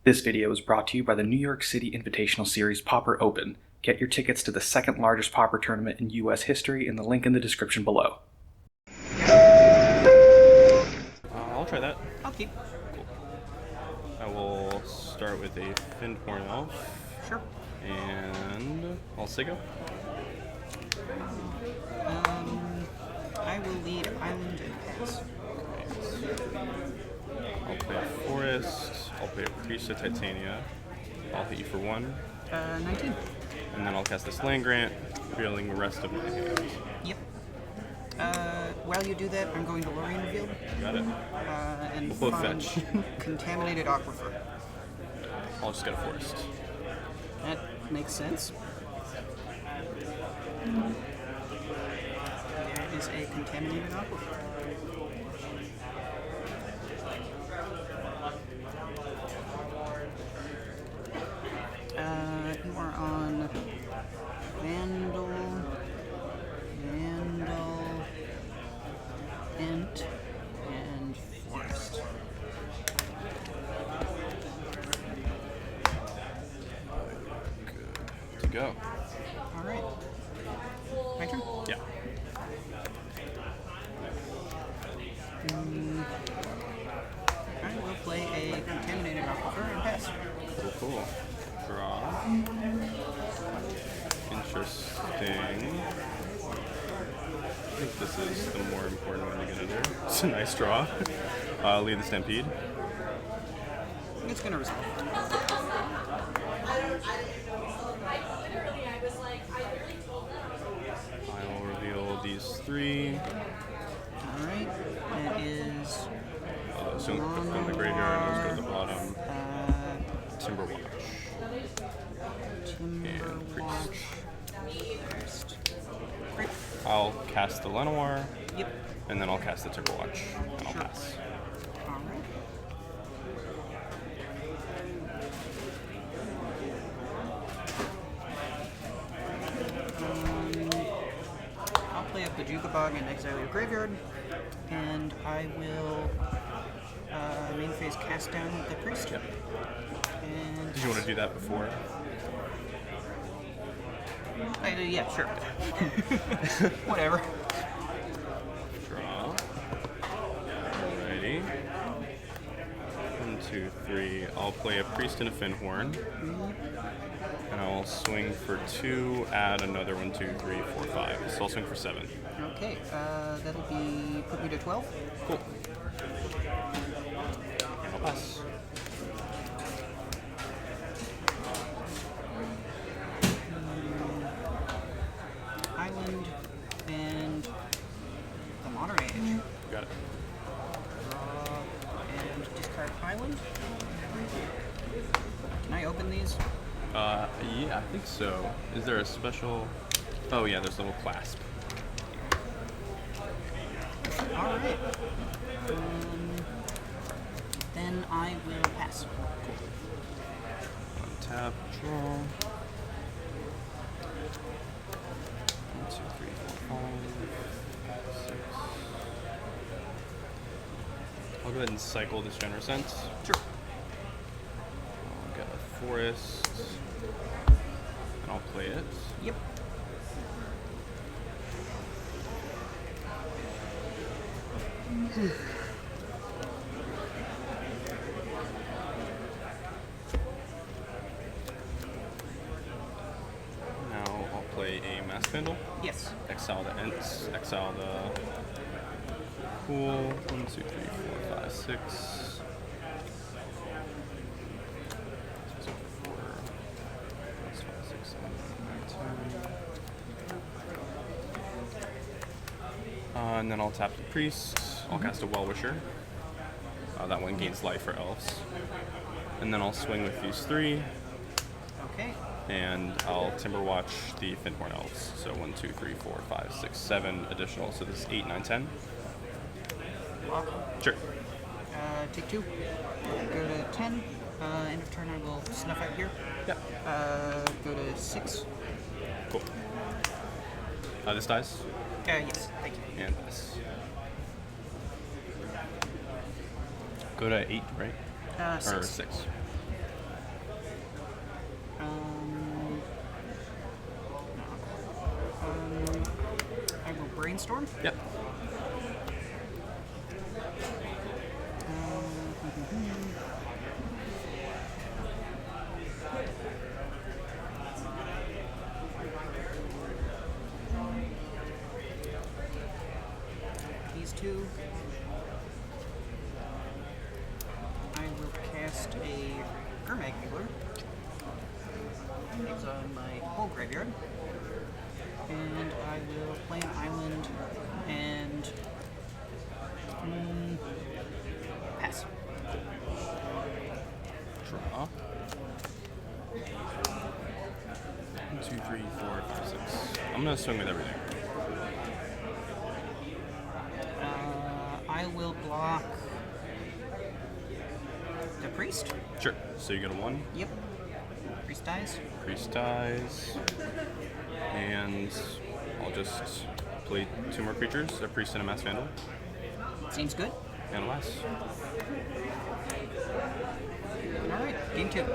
This video is brought to you by the New York City Invitational Series Pauper Open. Get your tickets to the second largest Pauper tournament in U.S. history in the link in the description below. I'll try that. I'll keep. Cool. I will start with a Findhorn Elf. Sure. And I'll Sigo. I will lead Island and pass. I'll play a Forest. I'll play a Priest of Titania. I'll hit you for 1. 19. And then I'll cast this Land Grant, revealing the rest of my hand. Yep. While you do that, I'm going to Lorien Revealed. Got it. And We'll both find fetch. Contaminated Aquifer. I'll just get a Forest. That makes sense. There is a Contaminated Aquifer. You are on Vandal, Ent, and Forest. Good to go. Alright. My turn? Yeah. I will play a Contaminated Aquifer and pass. Cool. Draw. Interesting. I think this is the more important one to get under. It's a nice draw. Lead the Stampede. It's going to resolve. I will reveal these 3. Alright. That is So from the graveyard, let's go to the bottom. Timberwatch. Timberwatch. Priest. Great. I'll cast the Lenoir, Yep. and then I'll cast the Timberwatch, and I'll Sure. pass. Alright. I'll play a Bajuka Bog and exile your graveyard, and I will main phase cast down the priest. Yep. And Did you want to do that before? yeah, sure. Whatever. Draw. Alrighty. 1, 2, 3. I'll play a Priest and a Findhorn. And I'll swing for 2, add another 1, 2, 3, 4, 5. So I'll swing for 7. Okay, that'll be put me to 12. Cool. And I'll pass. Island and the Modern Age. Got it. Draw and discard Island. Can I open these? Yeah, I think so. Is there a special... Oh yeah, there's a little clasp. Alright. Then I will pass. Untap, draw. 1, 2, 3, 4, 5, 6. I'll go ahead and cycle this Generous Sense. Sure. I'll get a Forest. And I'll play it. Yep. Now I'll play a Mass Spindle. Yes. Exile the Ents. Exile the Pool. 1, 2, 3, 4, 5, 6. 4, 5, 6, 7, 8, 9, 10. And then I'll tap the Priest. I'll cast a Well-Wisher. That one gains life for Elves. And then I'll swing with these 3. Okay. And I'll Timberwatch the Findhorn Elves. So 1, 2, 3, 4, 5, 6, 7 additional. So this is 8, 9, 10. Lock. Sure. Take 2. Go to 10. End of turn, I will snuff out here. Yep. Go to 6. Cool. This dies. Yes, thank you. And this. Go to 8, right? Or 6. 6. Brainstorm. Yep. These two. I will cast a Gurmag Angler. Exile my whole graveyard. And I will play an island and pass. Draw. 1, 2, 3, 4, 5, 6. I'm gonna swing with everything. I will block the priest. Sure. So you get a 1. Yep. Priest dies. Priest dies. And I'll just play 2 more creatures, a priest and a mass vandal. Seems good. And a last. Alright, game 2.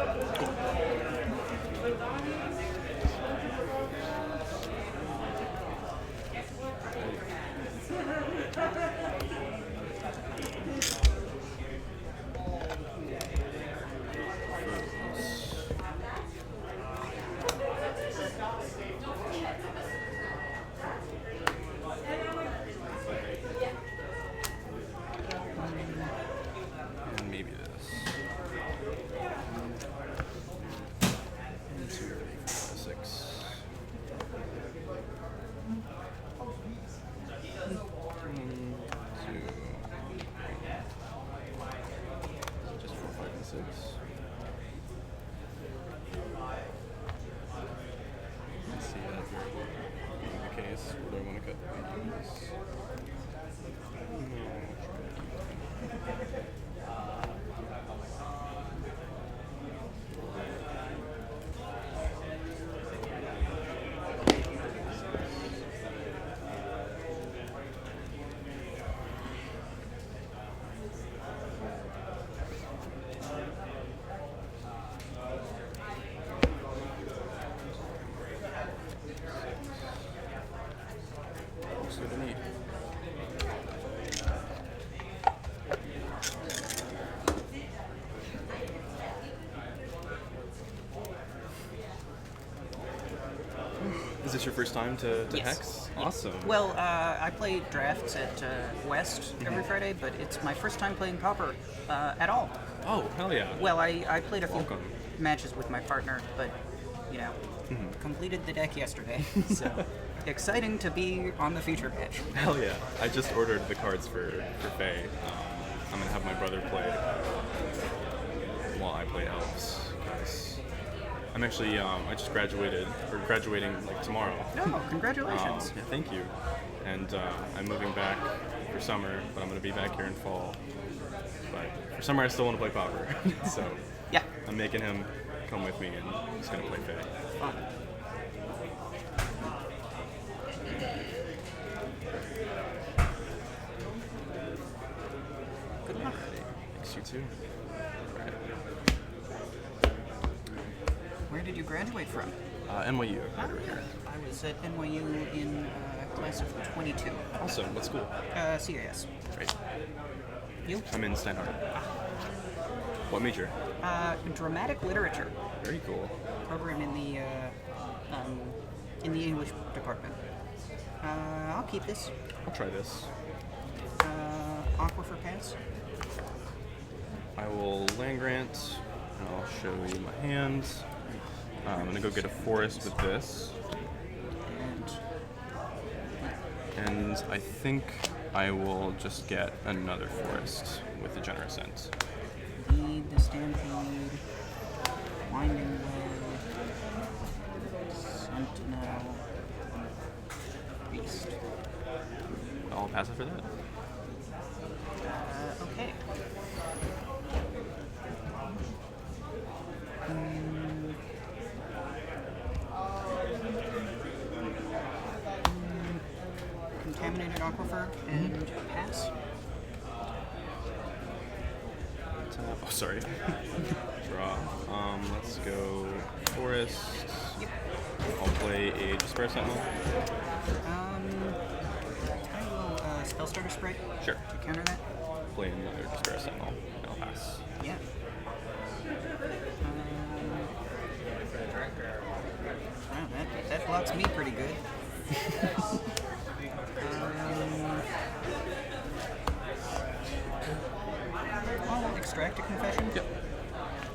And maybe this. 1, 2, 3, 4, 5, 6. Just 4, 5, and 6. Let's see that being the case. What do I want to cut these? Looks good to me. Is this your first time to Yes. Hex? Awesome. Well, I play drafts at West every Friday, but it's my first time playing Pauper at all. Oh, hell yeah. Well, I played a few Welcome. matches with my partner, but, you know, completed the deck yesterday. So, exciting to be on the feature pitch. Hell yeah. I just ordered the cards for Fae. I'm going to have my brother play while I play Elves. 'Cause I'm actually, I just graduated, or graduating like tomorrow. Oh, congratulations. Yeah, thank you. And I'm moving back for summer, but I'm going to be back here in fall. But for summer, I still want to play Pauper. So Yeah. I'm making him come with me, and he's going to play Fae. Fun. Good luck. Thanks, you too. Alright. Where did you graduate from? NYU. I was at NYU in class of 22. Awesome. What school? CAS. Right. You? I'm in Steinhardt. What major? Dramatic literature Very cool. program in the English department. I'll keep this. I'll try this. Aquifer pass. I will land grant, and I'll show you my hands. I'm gonna go get a forest with this, and I think I will just get another forest with the generous end. Lead the Stampede. Winding Way. Sentinel. Beast. I'll pass it for that. Okay. Contaminated Aquifer and pass. Oh, sorry. Draw. Let's go forest. Yep. I'll play a Despair Sentinel. Spellstarter Sprite Sure. to counter that. Play another Despair Sentinel. I'll pass. Yeah. Wow, that blocks me pretty good. I'll extract a confession. Yep.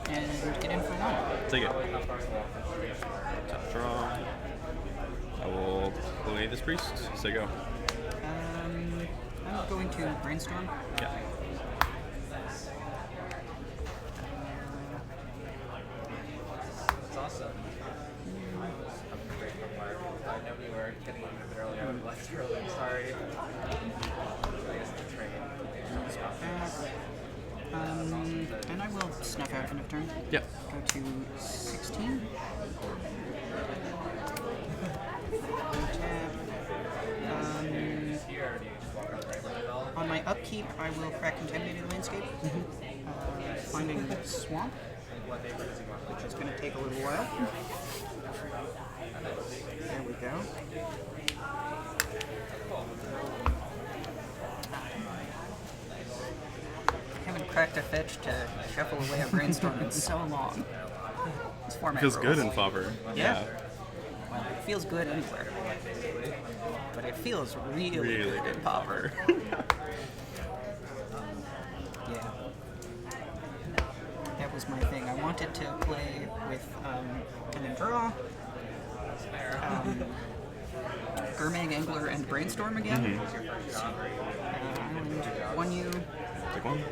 And get in for one. Take it. Top draw. I will play this priest. Say go. I'm going to brainstorm. Yeah. It's awesome. I know we were getting a bit earlier. I left early. Sorry. I guess the train. And I will snuff out end of turn. Yep. Go to 16. On my upkeep, I will crack Contaminated Landscape, finding Swamp, which is going to take a little while. There we go. I haven't cracked a fetch to shuffle away a brainstorm in so long. This format Feels good rules. in Pauper. Yeah. Well, it feels good anywhere. But it feels really good in Pauper. Yeah. That was my thing. I wanted to play with, and then draw, Gurmag, Angler, and Brainstorm again. Island 1U, Take one.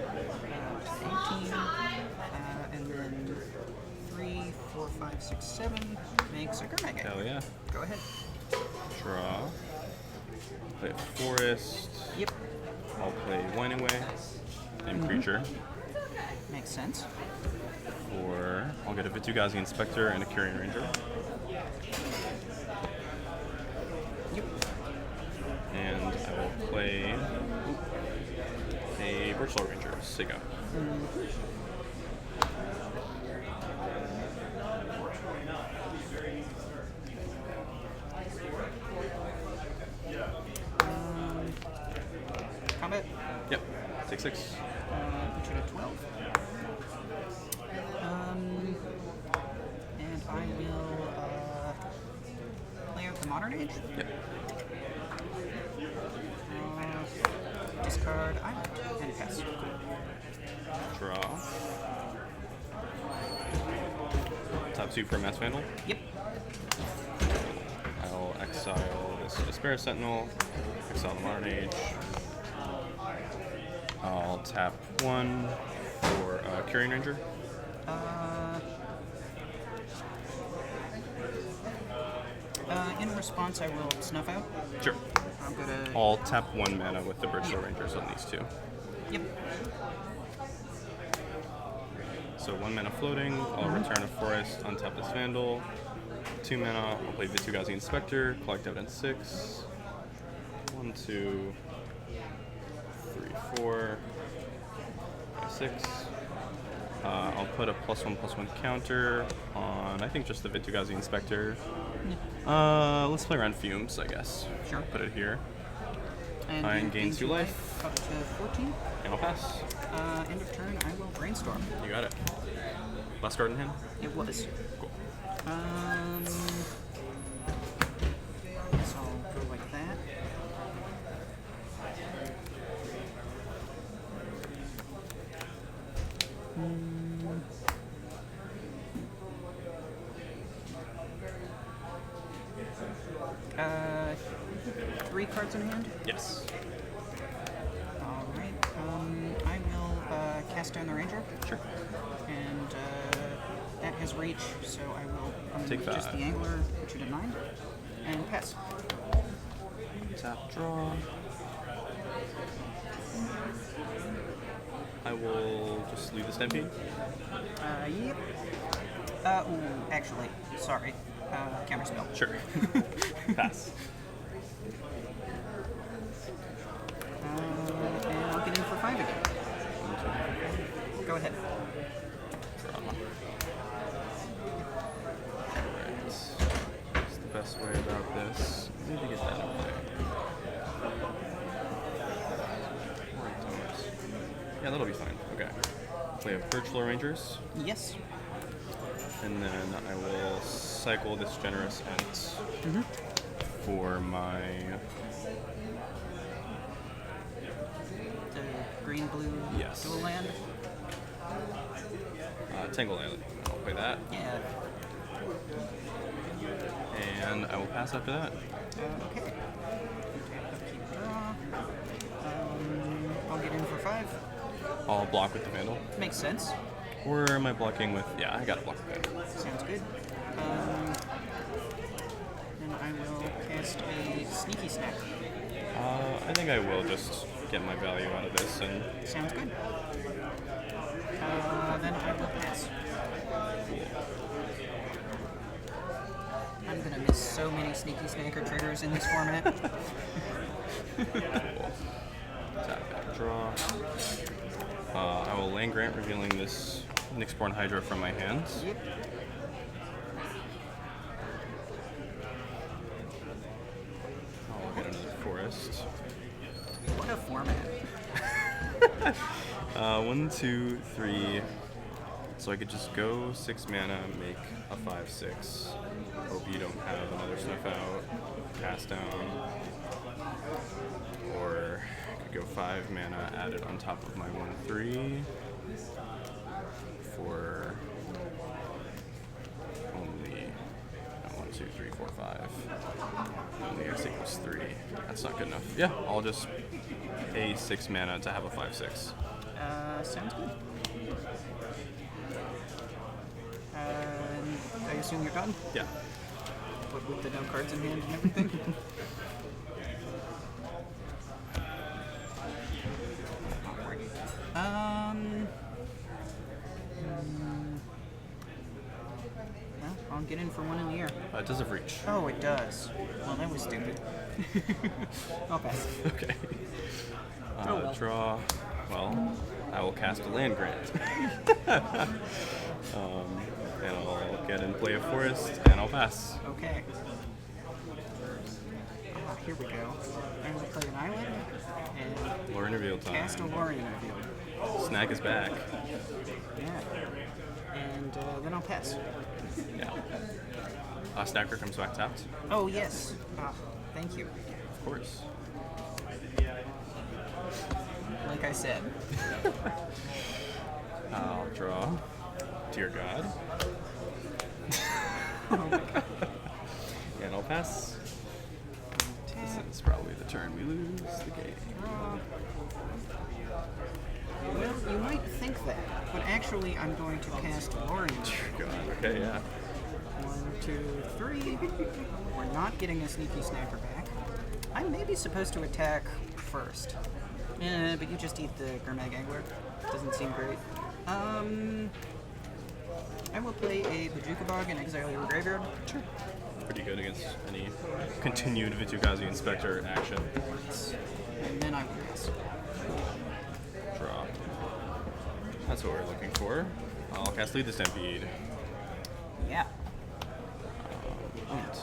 18, and then 3, 4, 5, 6, 7 makes a Gurmag. Hell yeah. Go ahead. Draw. Play a forest. Yep, I'll play Wine Away. Name creature. makes sense. Or I'll get a Vitugazi Inspector and a Carrion Ranger. Yep. And I will play a Birchlow Ranger. Sigo. Combat. Yep. Take 6. Put you at 12. And I will play out the Modern Age. Yep. Discard Island and pass. Draw. Top 2 for Mass Vandal. Yep. I'll exile this Despair Sentinel. Exile the Modern Age. I'll tap 1 for Carrion Ranger. In response, I will snuff out. Sure. I'm gonna. I'll tap 1 mana with the Birchlow Rangers on these 2. Yep. So 1 mana floating, I'll return a forest, untap this Vandal. 2 mana, I'll play Vitugazi Inspector, collect evidence 6. 1, 2, 3, 4, 5, 6. I'll put a +1/+1 counter on, I think, just the Vitugazi Inspector. Let's play around Fumes, I guess. Sure. Put it here. And I you gain 2 life. Up to 14. And I'll pass. End of turn, I will brainstorm. You got it. Last card in hand? It was. Cool. So I'll go like that. Uh, 3 cards in hand. Yes. All right. I will cast down the Ranger. Sure. And that has reach, so I will Take just that. the Angler, put you to 9, and pass. Tap draw. I will just leave the Stampede. Yep. Ooh, actually, sorry. Counterspell. Sure. Pass. And I'll get in for 5 again. Go ahead. Draw. Alright. What's the best way about this? Maybe get that over there. that'll be fine. Okay. Play a Virtual Rangers, Yes. and then I will cycle this Generous Ent for my The green-blue Yes. dual land. Tangle Island. I'll play that, Yeah. and I will pass after that. Okay. Upkeep draw. I'll get in for 5. I'll block with the Vandal. Makes sense. Or am I blocking with... Yeah, I gotta block with Vandal. Sounds good. Then I will cast a Sneaky Snack. I think I will just get my value out of this and... Sounds good. Then I will pass. I'm gonna miss so many Sneaky Snacker triggers in this format. Tap back, draw. I will land grant, revealing this Nyxborn Hydra from my hands. Yep. I'll get another forest. What a format. 1, 2, 3. So I could just go 6 mana, make a 5/6. Hope you don't have another snuff out. Pass down. Or I could go 5 mana, add it on top of my 1/3 for only 1, 2, 3, 4, 5. Only X equals 3. That's not good enough. Yeah, I'll just pay 6 mana to have a 5/6. Sounds good. I assume you're done? Yeah. But with the no cards in hand and everything? Awkward. Well, I'll get in for 1 in the air. It does have reach. Oh, it does. Well, that was stupid. I'll pass. Okay. Oh, well. Draw. Well, I will cast a land grant. And I'll get and play a forest, and I'll pass. Okay. Here we go. I'm going to play an island and Lore Reveal time. cast a Lorien Reveal. Snack is back. Yeah. And then I'll pass. Yeah. Snacker comes back tapped. Oh, yes. Thank you. Of course. Like I said. I'll draw. Dear God. Oh my god. And I'll pass. This is probably the turn we lose the game. Well, you might think that, but actually I'm going to cast Lorien. God. Okay, yeah. 1, 2, 3. We're not getting a Sneaky Snacker back. I'm maybe supposed to attack first. But you just eat the Gurmag Angler. Doesn't seem great. I will play a Bajuka Bog and exile your graveyard. Sure. Pretty good against any continued Vitukazi Inspector action. And then I will pass. Draw. That's what we're looking for. I'll cast Lead the Stampede. Yeah. 1, 2,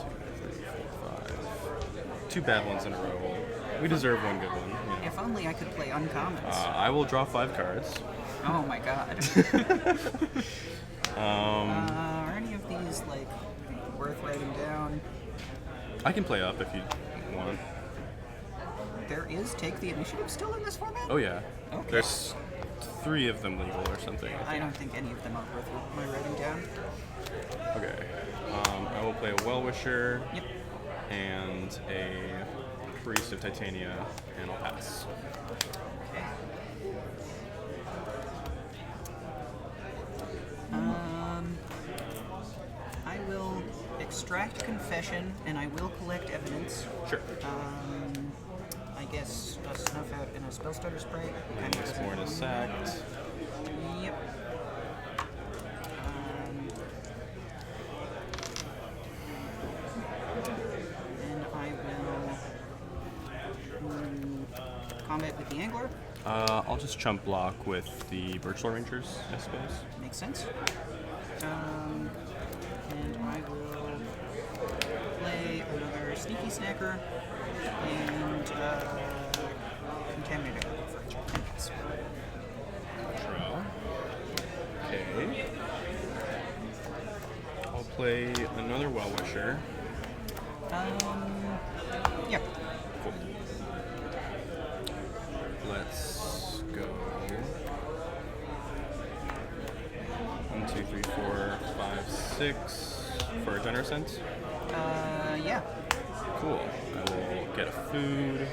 3, 4, 5. 2 bad ones in a row. We deserve one good one. You know. If only I could play uncommons. I will draw 5 cards. Oh my god. Are any of these, like, worth writing down? I can play up if you want. There is Take the Initiative still in this format? Oh yeah. Okay. There's 3 of them legal or something. I don't think any of them are worth my writing down. Okay. I will play a Well-Wisher Yep. and a Priest of Titania, and I'll pass. Okay. I will extract Confession, and I will collect evidence. Sure. I guess a Snuff Out and a Spell Starter Spray. And this born is sacked. Yep. And I will combat with the Angler. I'll just chump block with the Virtual Rangers, I suppose. Makes sense. And I will play another Sneaky Snacker and Contaminator for a check. play another Well-Wisher. Yeah. Cool. Let's go. 1, 2, 3, 4, 5, 6 for a generous sense. Yeah. Cool. I will get a food.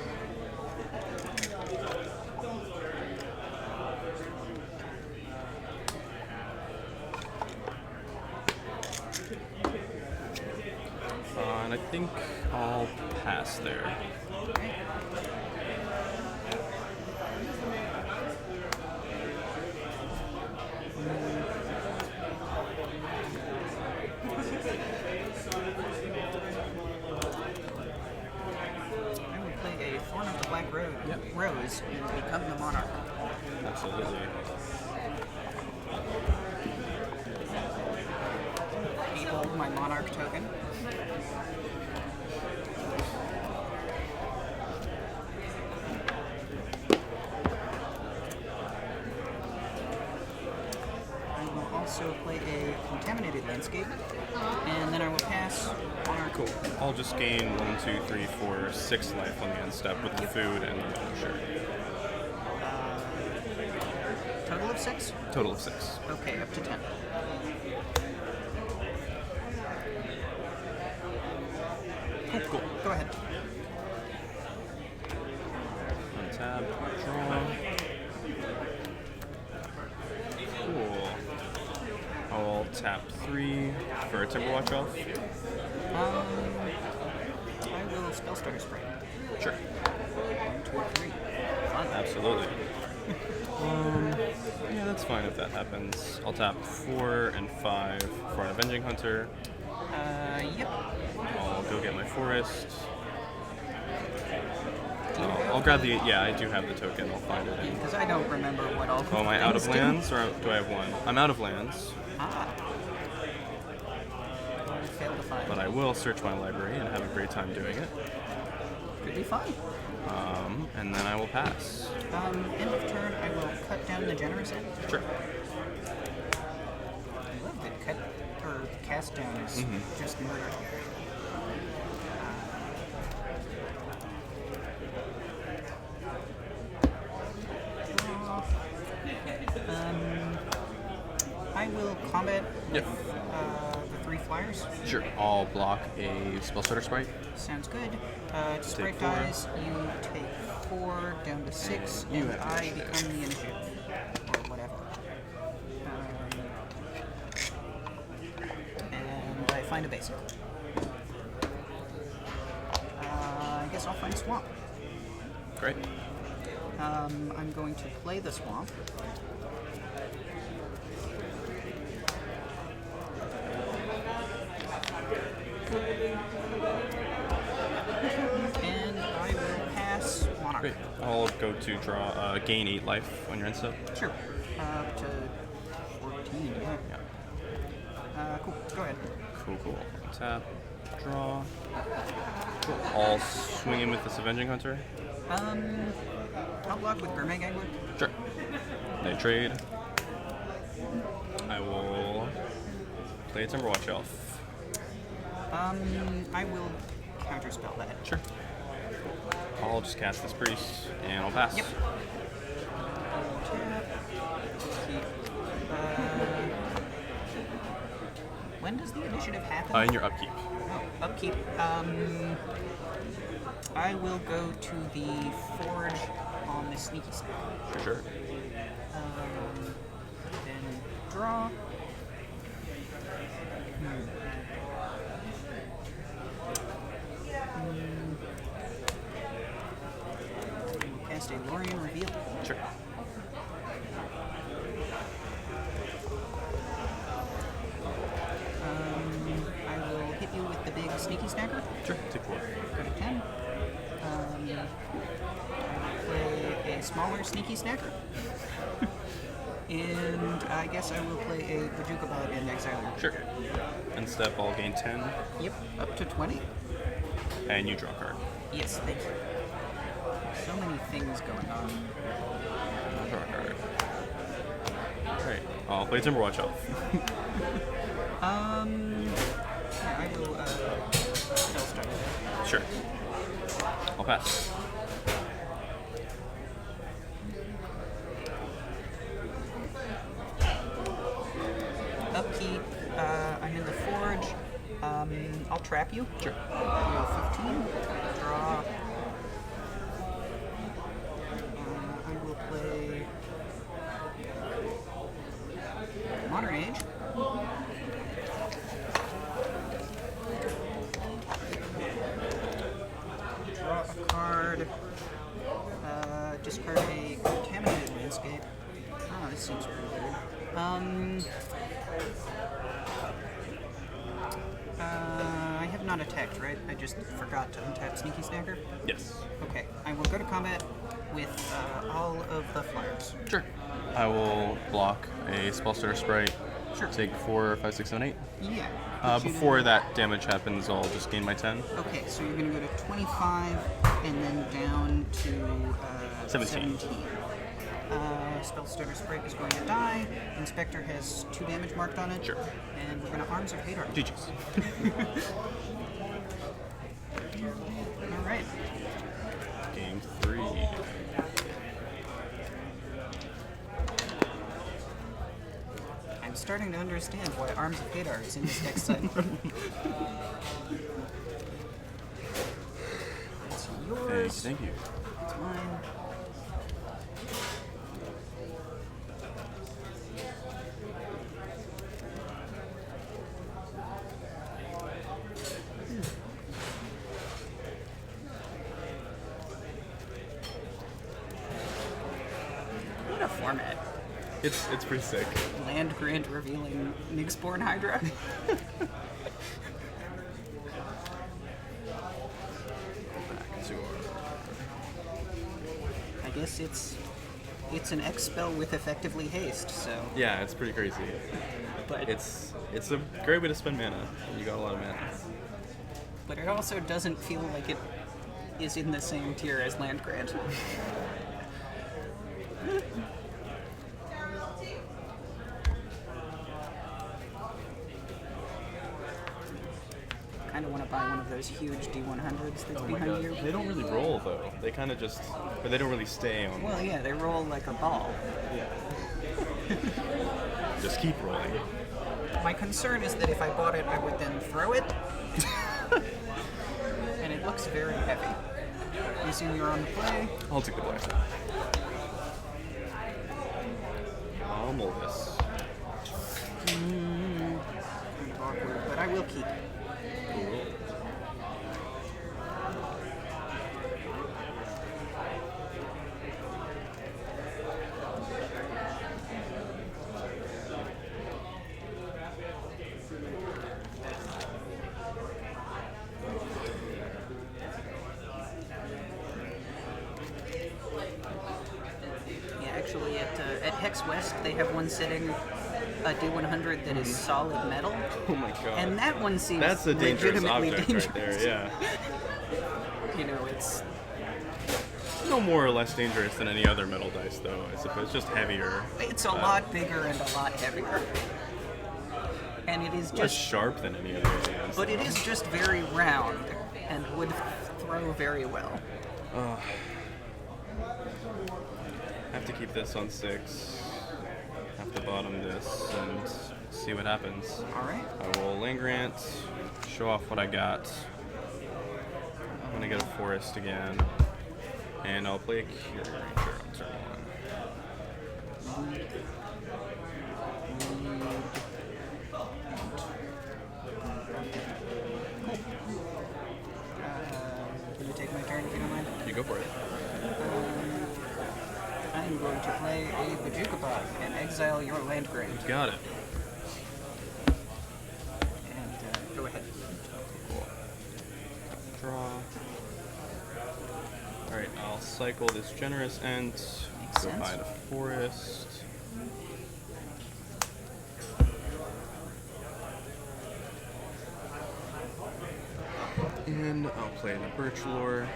And I think I'll pass there. Okay. I would play a Thorn of the Black Rose and become the Monarch. Absolutely. Hold my Monarch token. I will also play a Contaminated Landscape, and then I will pass Monarch. Cool. I'll just gain 1, 2, 3, 4, 6 life on the end step with the food and the Well-Wisher. Total of 6? Total of 6. Okay, up to 10. Cool. Go ahead. Untap, draw. Cool. I'll tap 3 for a Timberwatch Elf. I will Spellstarter Spray. Sure. 1, 2, 3. Fun. Absolutely. Yeah, that's fine if that happens. I'll tap 4 and 5 for an Avenging Hunter. Yep. I'll go get my forest. I'll grab the. Yeah, I do have the token. I'll find it. Because I don't remember what all the Oh, am I out of things do. lands, or do I have one? I'm out of lands, Ah. I failed to find. but I will search my library and have a great time doing it. Could be fun. And then I will pass. End of turn, I will cut down the Generous End. Sure. I love that cut or cast down is just murder. I will combat Yep. the 3 flyers. Sure. I'll block a Spellstarter Sprite. Sounds good. Sprite 4. dies, you take 4 down to 6, You and have I initiative. become the initiative. Or whatever. And I find a basic. I guess I'll find Swamp. Great. I'm going to play the Swamp. And I will pass Monarch. Great. I'll go to draw. Gain 8 life on your end step. Sure. Up to 14, yeah. Cool. Go ahead. Cool. Tap. Draw. Cool. I'll swing in with this Avenging Hunter. I'll block with Gurmag Angler. Sure. They trade. I will play a Timberwatch Elf. I will counterspell that. Sure. I'll just cast this priest and I'll pass. Yep. When does the initiative happen? In your upkeep. Oh, upkeep. I will go to the forge on the sneaky stack. Sure. Then draw. Cast a Lorien Reveal. Sure. I will hit you with the big sneaky snacker. Sure. Take 4. Go to 10. Play a smaller sneaky snacker. And I guess I will play a Bajuka Bud and exile you. Sure. End step, I'll gain 10. Yep, up to 20. And you draw a card. Yes, thank you. So many things going on. I'll draw a card. Alright. I'll play Timberwatch Elf. Sure. I'll pass. Upkeep. I'm in the forge. I'll trap you. Sure. 15. Draw. I will play Modern Age. Draw a card. Discard a contaminated landscape. Oh, this seems pretty weird. I have not attacked, right? I just forgot to untap Sneaky Snacker. Yes. Okay, I will go to combat with all of the flyers. Sure. I will block a spell starter sprite. Sure. Take 4, 5, 6, 7, 8. Yeah. Before that damage happens, I'll just gain my 10. Okay, so you're going to go to 25 and then down to 17. Spell starter sprite is going to die. Inspector has 2 damage marked on it. Sure. And we're going to Arms of Hadar. GG's. All right. Game 3. I'm starting to understand why Arms of Hadar is in this deck set. It's yours. Thank you. It's mine. What a format. It's pretty sick. Land grant revealing Nyxborn Hydra. Back to I guess it's an X spell with effectively haste, so. Yeah, it's pretty crazy. But It's a great way to spend mana. You got a lot of mana. but it also doesn't feel like it is in the same tier as land grant. Kind of want to buy one of those huge D100s that's behind you. They don't really roll though. They kind of just, but they don't really stay on. Well, yeah, they roll like a ball. Just keep rolling. My concern is that if I bought it, I would then throw it. And it looks very heavy. You assume you're on the play? I'll take the play. Pummel this. Kind of awkward, but I will keep it. Cool. Yeah, actually, at Hex West, they have one sitting, a D100 that is solid metal. Oh my god. And that one seems That's a dangerous legitimately object dangerous. right there, yeah. You know, it's No more or less dangerous than any other metal dice, though, I suppose. Just heavier. a lot bigger and a lot heavier. And it is Less just, sharp than any other hands. but it is just very round and would throw very well. Have to keep this on 6. Have to bottom this and see what happens. All right. I will land grant, show off what I got. I'm gonna get a forest again, and I'll play a Cure Ranger on turn 1. Can you take my turn if you don't mind? You go for it. I'm going to play a Bajuka and exile your land grant. Got it. And go ahead. Cool. Draw. Alright, I'll cycle this generous end. Makes Go sense. find a forest. And I'll play the Birch Lore.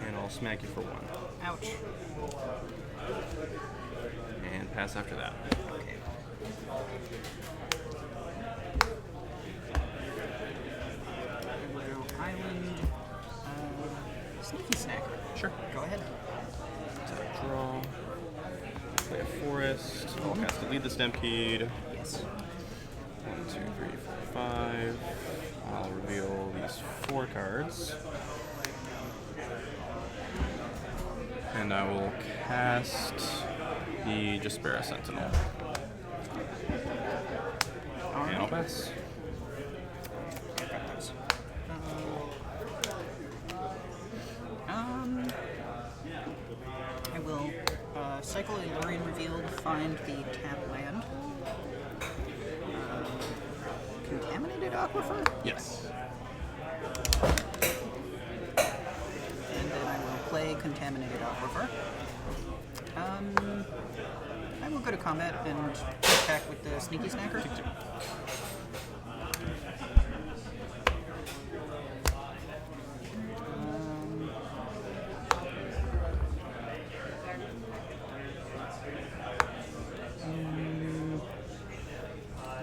And I'll smack you for 1. Ouch. And pass after that. Okay. Sure. Go ahead. Tap draw. Play a forest. I'll cast Lead the Stampede. Yes. 1, 2, 3, 4, 5. I'll reveal these 4 cards. And I will cast the Jaspera Sentinel. And I'll pass. I will cycle a Lorien Revealed, find the tap land. Contaminated Aquifer? Yes. And then I will play Contaminated Aquifer. I will go to combat and attack with the Sneaky Snacker.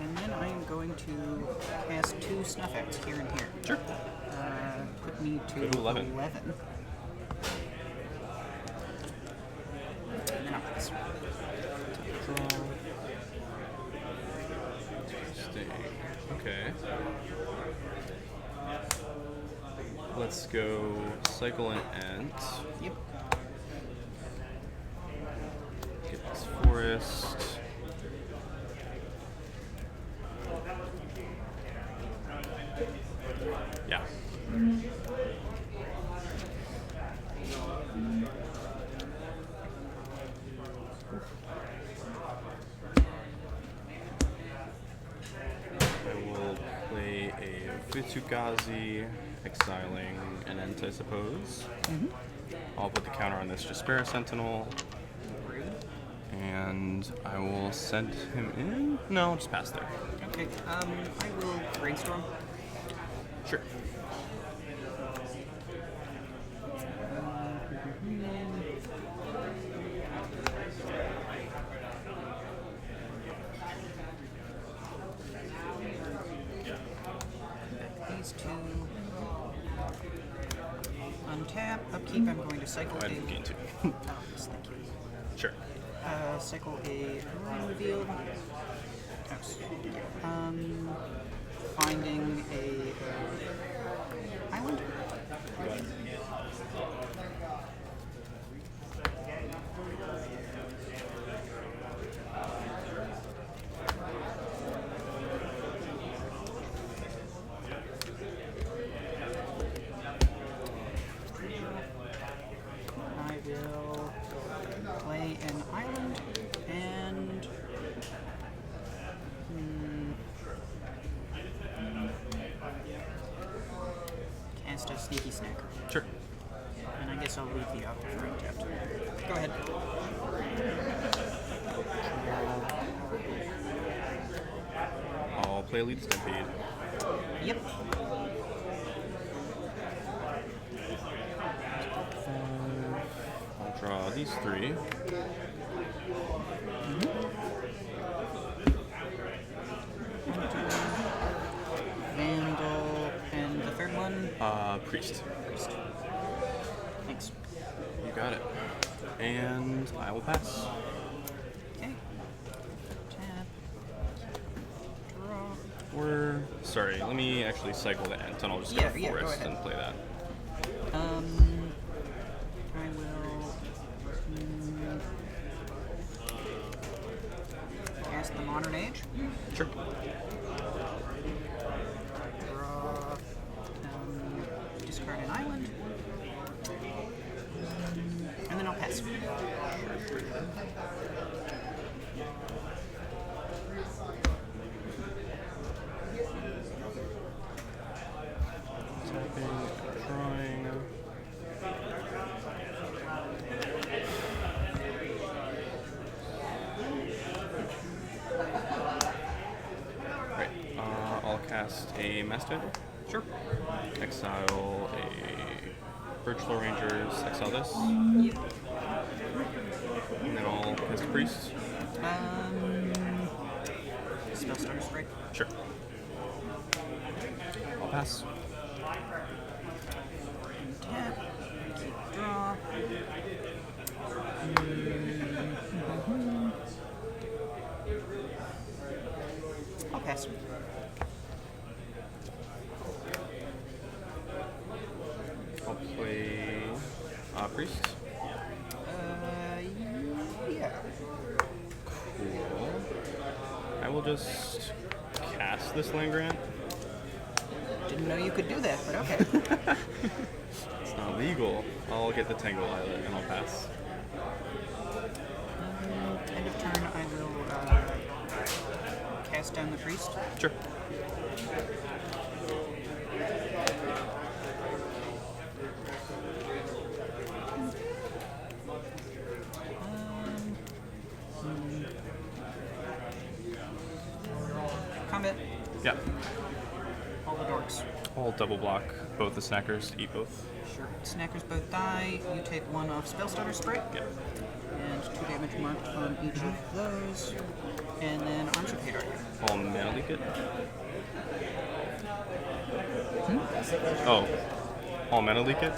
And then I am going to cast 2 Snuff Outs here and here. Sure. Put me to Go to 11. And then I'll pass. Stay. Okay. Let's go cycle an Ent. Yep. Get this forest. Yeah. I will play a Vitsugazi, exiling an Ent, I suppose. I'll put the counter on this Jaspera Sentinel. And I will send him in? No, just pass there. Okay. I will brainstorm. Sure. These 2. Untap. Upkeep. I'm going to cycle Go ahead and gain 2. Oh, yes, thank you. Sure. Cycle a Lorien Revealed. Finding a island. I will play an island and cast a Sneaky Snacker. Sure. And I guess I'll leave the Aquifer untapped. Go ahead. I'll play Lead Stampede. Yep. I'll draw these 3. Vandal and the third one. Priest. Thanks. You got it. And I will pass. Okay. Tap. Draw. Sorry, let me actually cycle the Ent, and I'll just Yeah, go yeah, go forest ahead. and play that. I will cast the Modern Age. Sure. Draw. Discard an island. And then I'll pass. Tapping, drawing. Right. I'll cast a Master. Sure. Exile a Birchlow Rangers. Exile this. Yep. And then I'll cast a Priest. Spellstarter Strike. Sure. I'll pass. Tap. Keep draw. I'll pass. I'll play Priest. Yeah. Cool. I will just cast this land grant. Didn't know you could do that, but okay. It's not legal. I'll get the Tangle Islet and I'll pass. End of turn, I will cast down the priest. Sure. Combat. Yeah. All the dorks. I'll double block both the snackers to eat both. Sure. Snackers both die. You take 1 off Spellstarter Sprite. Yeah. And 2 damage marked on each of those. And then Arms of Hadar. I'll mana leak it. Oh. I'll mana leak it?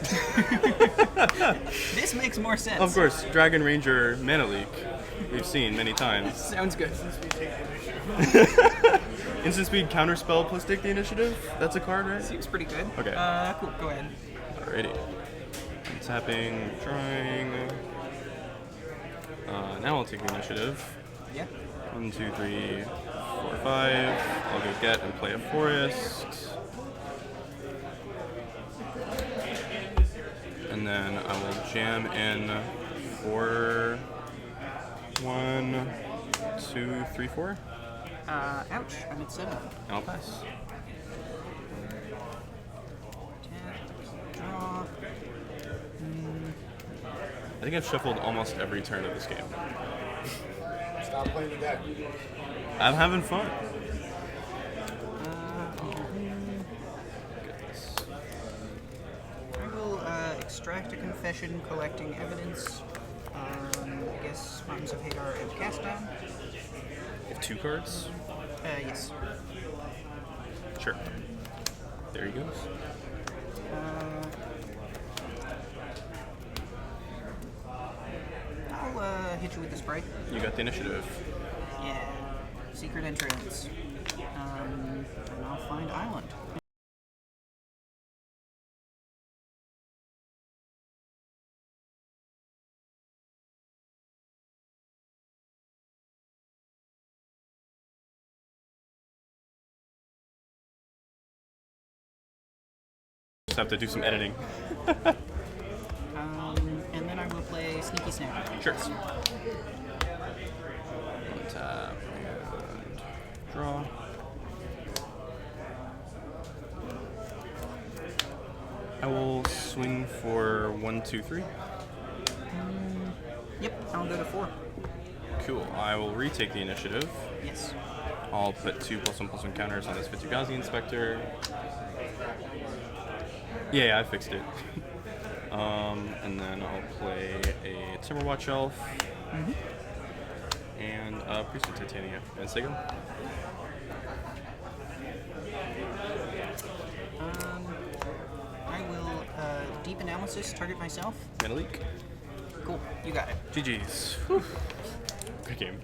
This makes more sense. Of course, Dragon Ranger mana leak. We've seen many times. Sounds good. Instant speed counterspell plus take the initiative? That's a card, right? Seems pretty good. Okay. Cool. Go ahead. Alrighty. I'm tapping, drawing. Now I'll take the initiative. Yeah. 1, 2, 3, 4, 5. I'll go get and play a forest. And then I will jam in for 1, 2, 3, 4. Ouch. I'm at 7. And I'll pass. Tap. Draw. I think I've shuffled almost every turn of this game. Stop playing the deck. I'm having fun. Goodness. I will extract a confession, collecting evidence. I guess Arms of Hadar and cast down. You have 2 cards? Yes. Sure. There he goes. I'll hit you with the Sprite. You got the initiative. Yeah. Secret entrance. And I'll find Island. Just have to do some editing. And then I will play Sneaky Snap. Sure. Untap and draw. I will swing for 1, 2, 3. Yep, I'll go to 4. Cool. I will retake the initiative. Yes. I'll put 2 +1/+1 counters on this Vitrugazi Inspector. Yeah, I fixed it. And then I'll play a Timberwatch Elf and a Priest of Titania. And Sigil. I will Deep Analysis, target myself. Mana leak. Cool, you got it. GG's. Whew. Good game.